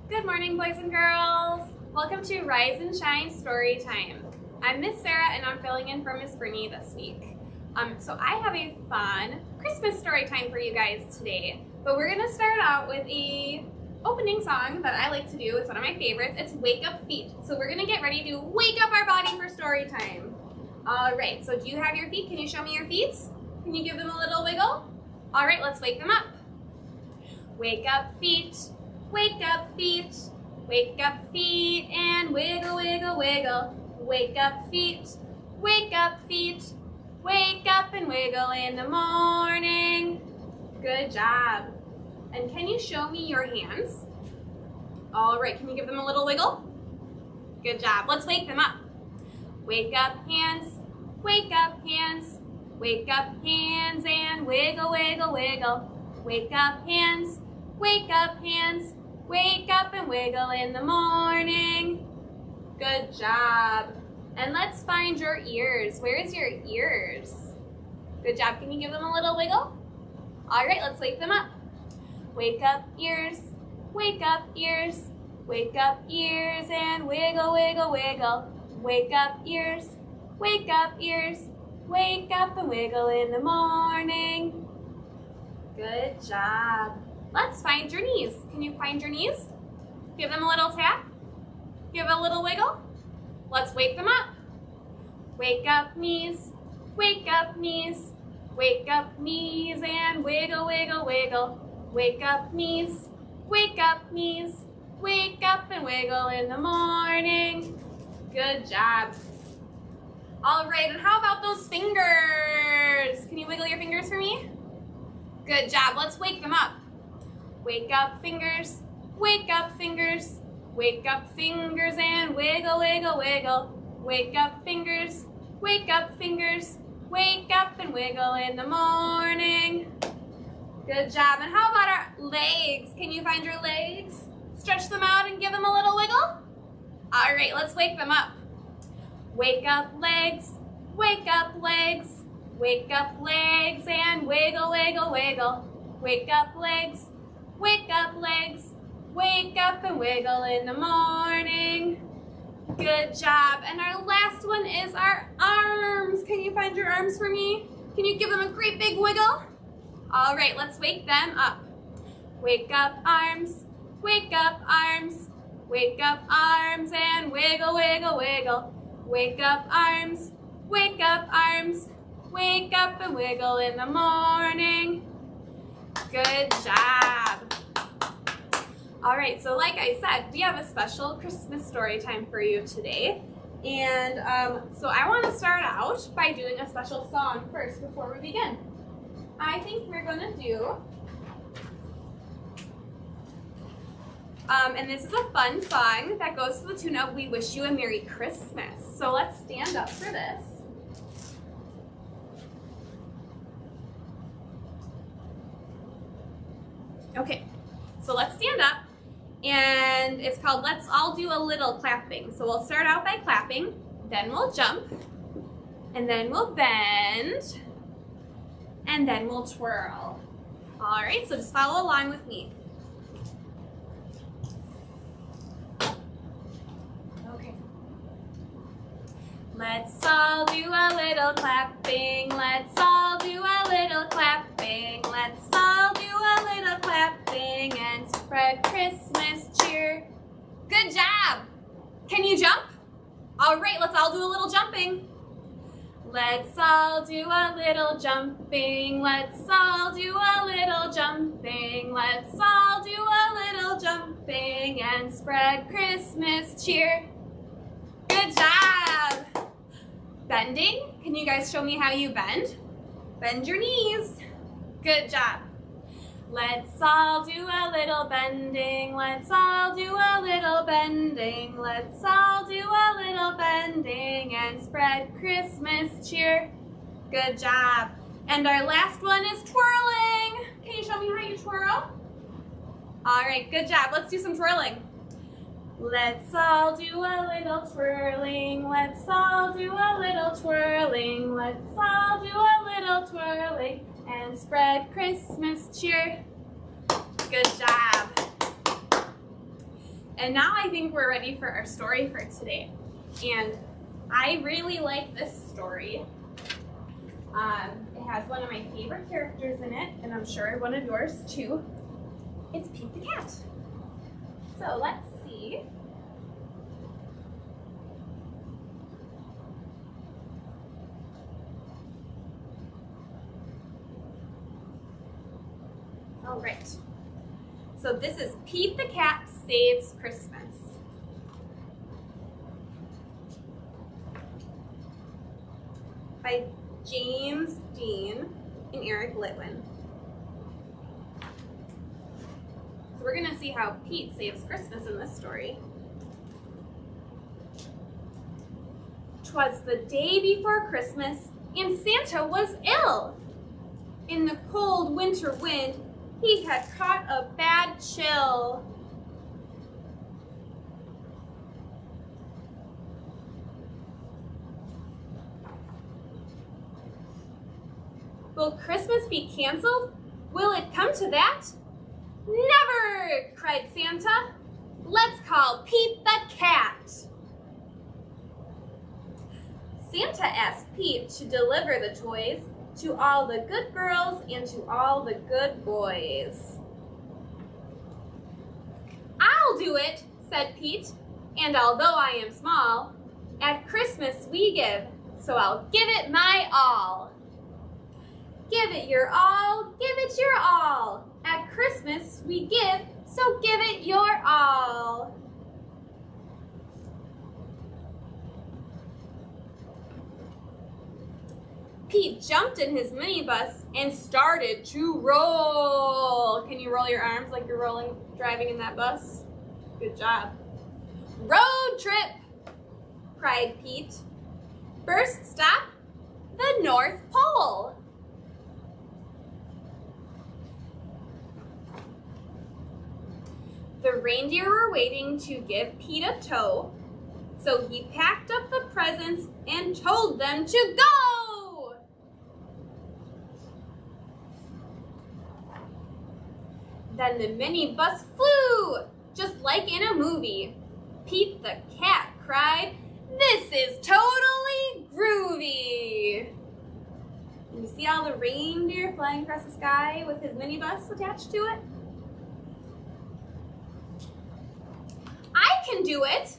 Good morning, boys and girls. Welcome to Rise and Shine Storytime. I'm Miss Sarah and I'm filling in for Miss Brittany this week. So I have a fun Christmas story time for you guys today. But we're gonna start out with a opening song that I like to do. It's one of my favorites. It's Wake Up Feet. So we're gonna get ready to wake up our body for story time. All right, so do you have your feet? Can you show me your feet? Can you give them a little wiggle? All right, let's wake them up. Wake up feet, wake up feet, wake up feet and wiggle, wiggle, wiggle. Wake up feet, wake up feet, wake up and wiggle in the morning. Good job. And can you show me your hands? All right, can you give them a little wiggle? Good job. Let's wake them up. Wake up hands, wake up hands, wake up hands and wiggle, wiggle, wiggle. Wake up hands, wake up hands, wake up and wiggle in the morning. Good job. And let's find your ears. Where's your ears? Good job. Can you give them a little wiggle? All right, let's wake them up. Wake up ears, wake up ears, wake up ears and wiggle, wiggle, wiggle. Wake up ears, wake up ears, wake up and wiggle in the morning. Good job. Let's find your knees. Can you find your knees? Give them a little tap. Give a little wiggle. Let's wake them up. Wake up knees, wake up knees, wake up knees and wiggle, wiggle, wiggle. Wake up knees, wake up knees, wake up and wiggle in the morning. Good job. All right, and how about those fingers? Can you wiggle your fingers for me? Good job. Let's wake them up. Wake up fingers, wake up fingers, wake up fingers and wiggle, wiggle, wiggle. Wake up fingers, wake up fingers, wake up and wiggle in the morning. Good job. And how about our legs? Can you find your legs? Stretch them out and give them a little wiggle. All right, let's wake them up. Wake up legs, wake up legs, wake up legs and wiggle, wiggle, wiggle. Wake up legs, wake up legs, wake up and wiggle in the morning. Good job. And our last one is our arms. Can you find your arms for me? Can you give them a great big wiggle? All right, let's wake them up. Wake up arms, wake up arms, wake up arms and wiggle, wiggle, wiggle. Wake up arms, wake up arms, wake up and wiggle in the morning. Good job. All right, so like I said, we have a special Christmas story time for you today. And so I want to start out by doing a special song first before we begin. I think we're going to do, and this is a fun song that goes to the tune of We Wish You a Merry Christmas. So let's stand up for this. Okay, so let's stand up, and it's called Let's All Do a Little Clapping. So we'll start out by clapping, then we'll jump, and then we'll bend, and then we'll twirl. All right, so just follow along with me. Okay. Let's all do a little clapping. Let's all do a little clapping. Let's all do a little clapping and spread Christmas cheer. Good job. Can you jump? All right, let's all do a little jumping. Let's all do a little jumping. Let's all do a little jumping. Let's all do a little jumping and spread Christmas cheer. Good job. Bending. Can you guys show me how you bend? Bend your knees. Good job. Let's all do a little bending. Let's all do a little bending. Let's all do a little bending and spread Christmas cheer. Good job. And our last one is twirling. Can you show me how you twirl? All right, good job. Let's do some twirling. Let's all do a little twirling. Let's all do a little twirling. Let's all do a little twirling and spread Christmas cheer. Good job. And now I think we're ready for our story for today. And I really like this story. It has one of my favorite characters in it, and I'm sure one of yours too. It's Pete the Cat. So let's see. All right. So this is Pete the Cat Saves Christmas. By James Dean and Eric Litwin. So we're gonna see how Pete saves Christmas in this story. 'Twas the day before Christmas, and Santa was ill. In the cold winter wind, he had caught a bad chill. Will Christmas be canceled? Will it come to that? Never, cried Santa. Let's call Pete the Cat. Santa asked Pete to deliver the toys to all the good girls and to all the good boys. I'll do it, said Pete, and although I am small, at Christmas we give, so I'll give it my all. Give it your all, give it your all. At Christmas we give, so give it your all. Pete jumped in his minibus and started to roll. Can you roll your arms like you're driving in that bus? Good job. Road trip, cried Pete. First stop, the North Pole. The reindeer were waiting to give Pete a tow, so he packed up the presents and told them to go. Then the minibus flew, just like in a movie. Pete the Cat cried, "This is totally groovy!" And you see all the reindeer flying across the sky with his minibus attached to it? I can do it,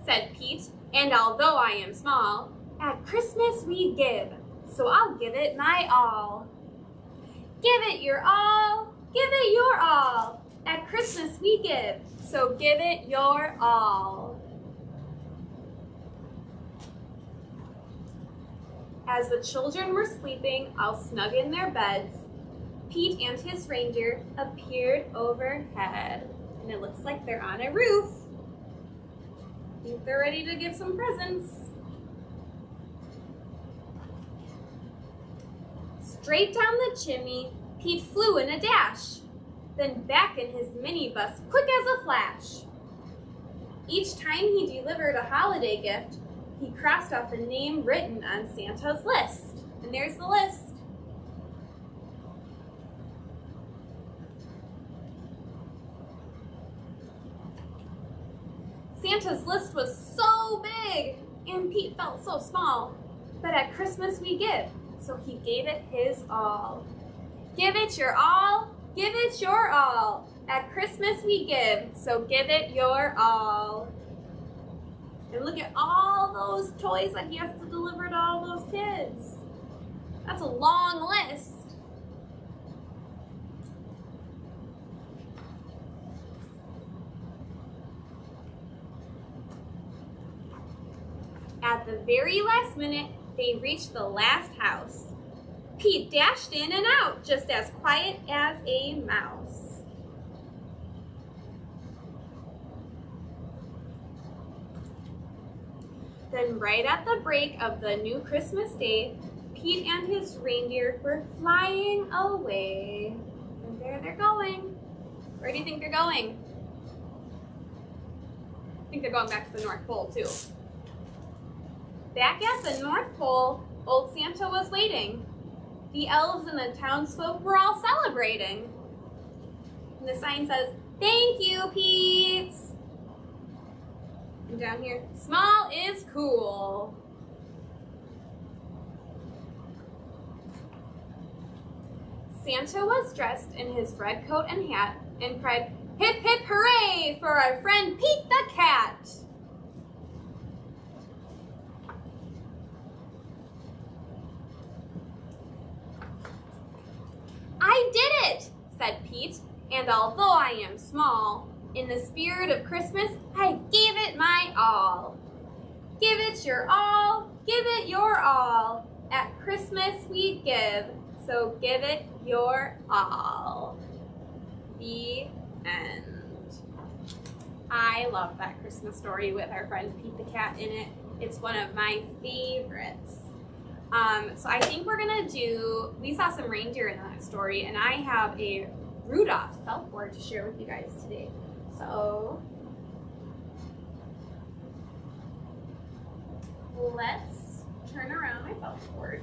said Pete, and although I am small, at Christmas we give, so I'll give it my all. Give it your all, give it your all. At Christmas we give, so give it your all. As the children were sleeping all snug in their beds, Pete and his reindeer appeared overhead. And it looks like they're on a roof. I think they're ready to give some presents. Straight down the chimney, Pete flew in a dash, then back in his minibus, quick as a flash. Each time he delivered a holiday gift, he crossed off a name written on Santa's list. And there's the list. Santa's list was so big, and Pete felt so small. But at Christmas we give, so he gave it his all. Give it your all, give it your all. At Christmas we give, so give it your all. And look at all those toys that he has to deliver to all those kids. That's a long list. At the very last minute, they reached the last house. Pete dashed in and out, just as quiet as a mouse. Then right at the break of the new Christmas day, Pete and his reindeer were flying away. And there they're going. Where do you think they're going? I think they're going back to the North Pole too. Back at the North Pole, old Santa was waiting. The elves and the townsfolk were all celebrating. And the sign says, "Thank you, Pete." And down here, small is cool. Santa was dressed in his red coat and hat and cried, "Hip, hip, hooray for our friend Pete the Cat!" "I did it," said Pete, "and although I am small, in the spirit of Christmas, I gave it my all. Give it your all, give it your all. At Christmas we give, so give it your all." The end. I love that Christmas story with our friend Pete the Cat in it. It's one of my favorites. So I think we're gonna do, we saw some reindeer in that story, and I have a Rudolph felt board to share with you guys today. So let's turn around my felt board.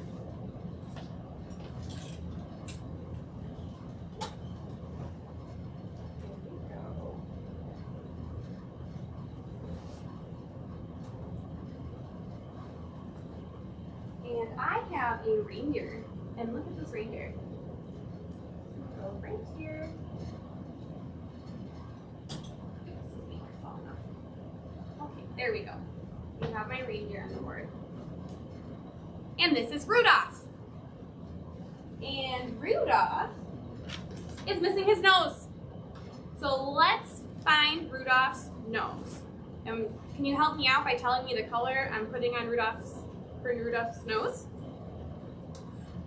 And I have a reindeer, and look at this reindeer. Go right here. Oops, this thing is falling off. Okay, there we go. We have my reindeer on the board. And this is Rudolph. And Rudolph is missing his nose. So let's find Rudolph's nose. Can you help me out by telling me the color I'm putting on Rudolph's nose?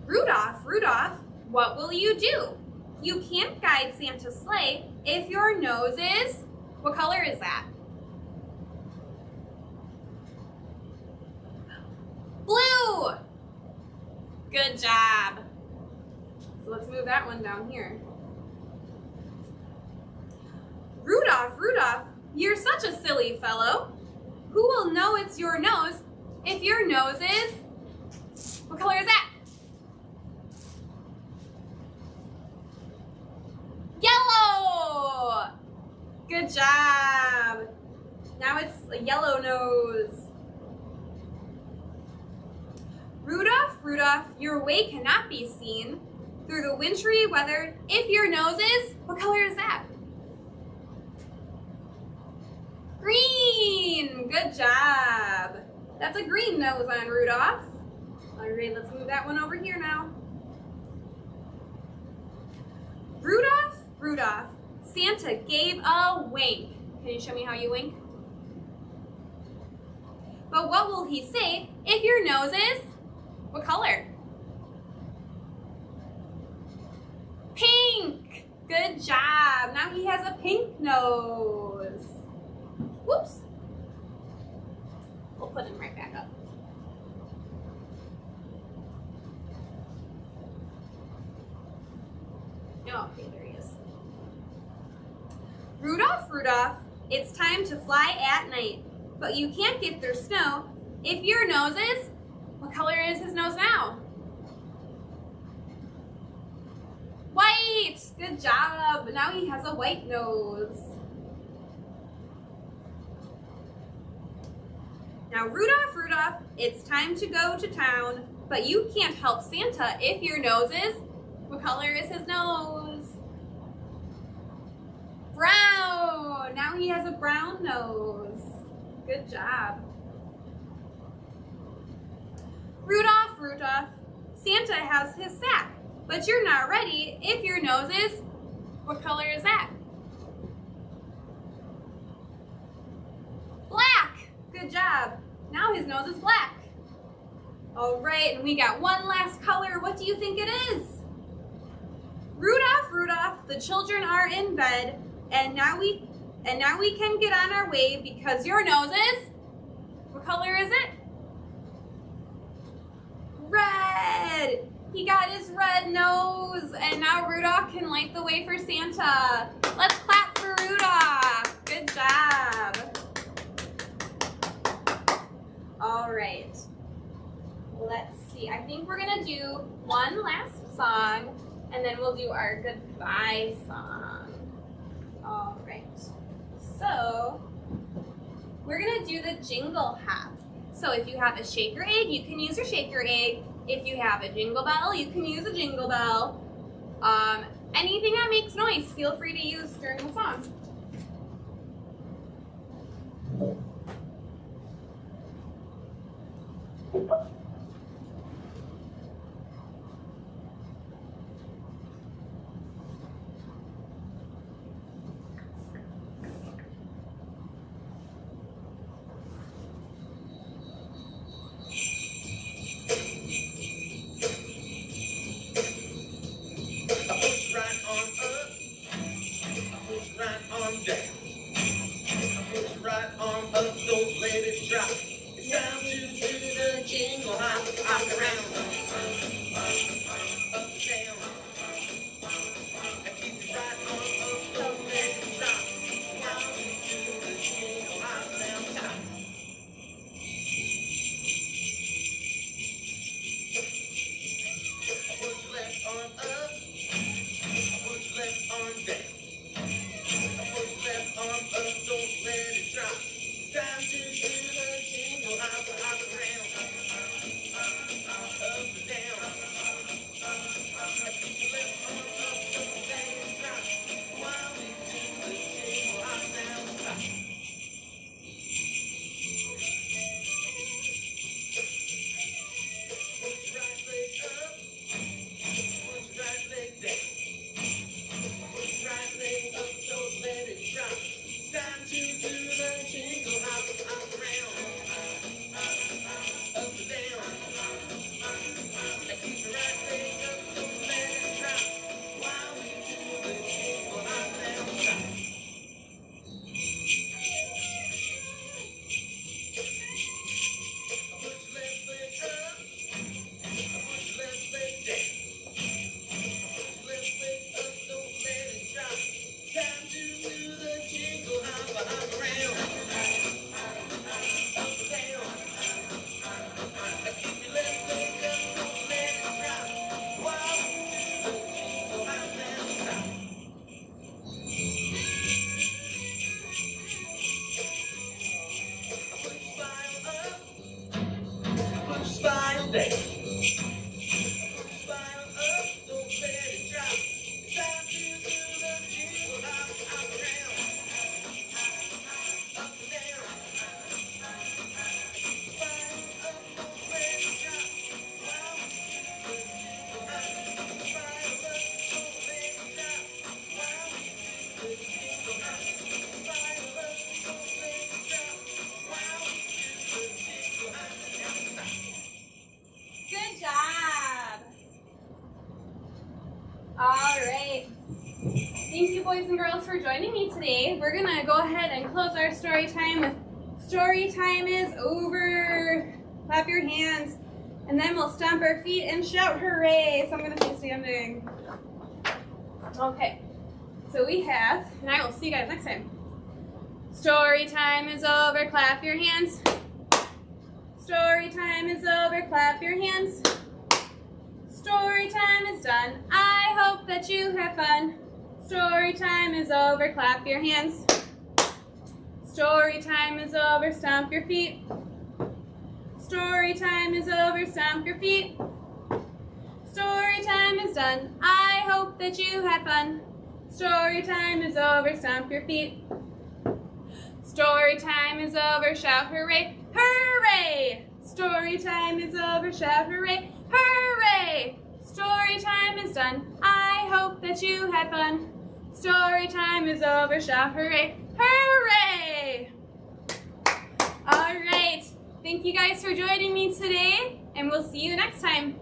Rudolph, Rudolph, what will you do? You can't guide Santa's sleigh if your nose is, what color is that? Blue! Good job. So let's move that one down here. Rudolph, Rudolph, you're such a silly fellow. Who will know it's your nose if your nose is, what color is that? Yellow! Good job. Now it's a yellow nose. Rudolph, Rudolph, your way cannot be seen through the wintry weather if your nose is, what color is that? Green! Good job. That's a green nose on Rudolph. All right, let's move that one over here now. Rudolph, Rudolph, Santa gave a wink. Can you show me how you wink? But what will he say if your nose is, what color? Pink! Good job. Now he has a pink nose. Whoops. We'll put him right back up. Oh, okay, there he is. Rudolph, Rudolph, it's time to fly at night, but you can't get through snow if your nose is, what color is his nose now? White! Good job. Now he has a white nose. Now, Rudolph, Rudolph, it's time to go to town, but you can't help Santa if your nose is, what color is his nose? Brown! Now he has a brown nose. Good job. Rudolph, Rudolph, Santa has his sack, but you're not ready if your nose is, what color is that? Black! Good job. Now his nose is black. All right, and we got one last color. What do you think it is? Rudolph, Rudolph, the children are in bed, and now we can get on our way because your nose is, what color is it? Red! He got his red nose, and now Rudolph can light the way for Santa. Let's clap for Rudolph. Good job. All right. Let's see. I think we're going to do one last song, and then we'll do our goodbye song. All right. So, we're gonna do the Jingle Hop. So if you have a shaker egg, you can use your shaker egg. If you have a jingle bell, you can use a jingle bell. Anything that makes noise, feel free to use during the song. Drop. It's time to do the jingle hop, hop around, up and down. I keep it right on up, don't let it drop. While we do the jingle hop down top. Put your left arm up, put your left arm down. Put your left arm up, don't let it drop. It's time to do the jingle hop, hop around, up and down. I keep your left arm up, don't let it drop. While we do the jingle hop down top. Put your right leg up, put your right leg down. Put your right leg up, don't let it drop. It's time to do the jingle hop, hop around, up and down. I keep your right leg up, don't let it drop. While we do the jingle hop down top. Put your left leg up, put your left leg down. Put your left leg up, don't let it drop. Time to do the jingle hop, hop around, up and down. I keep your left leg up, don't let it drop. While we do the jingle hop down top. Put your smile up, put your smile down. Put your smile up, don't let it drop. It's time to do the jingle hop, hop around, up and down. Smile up, don't let it drop. While we do the jingle hop. Smile up, don't let it drop. While we do the jingle hop. Smile up, don't let it drop. While we do the jingle hop. Good job. All right. Thank you, boys and girls, for joining me today. We're gonna go ahead and close our story time with "Story time is over." Clap your hands, and then we'll stomp our feet and shout hooray. So I'm gonna say standing. Okay. So we have, and I will see you guys next time. Story time is over. Clap your hands. Story time is over. Clap your hands. Story time is done. I hope that you have fun. Story time is over. Clap your hands. Story time is over. Stomp your feet. Story time is over. Stomp your feet. Story time is done. I hope that you had fun. Story time is over. Stomp your feet. Story time is over. Shout hooray. Hooray! Story time is over. Shout hooray. Hooray! Story time is done. I hope that you had fun. Story time is over. Shout hooray. Hooray! All right. Thank you guys for joining me today, and we'll see you next time.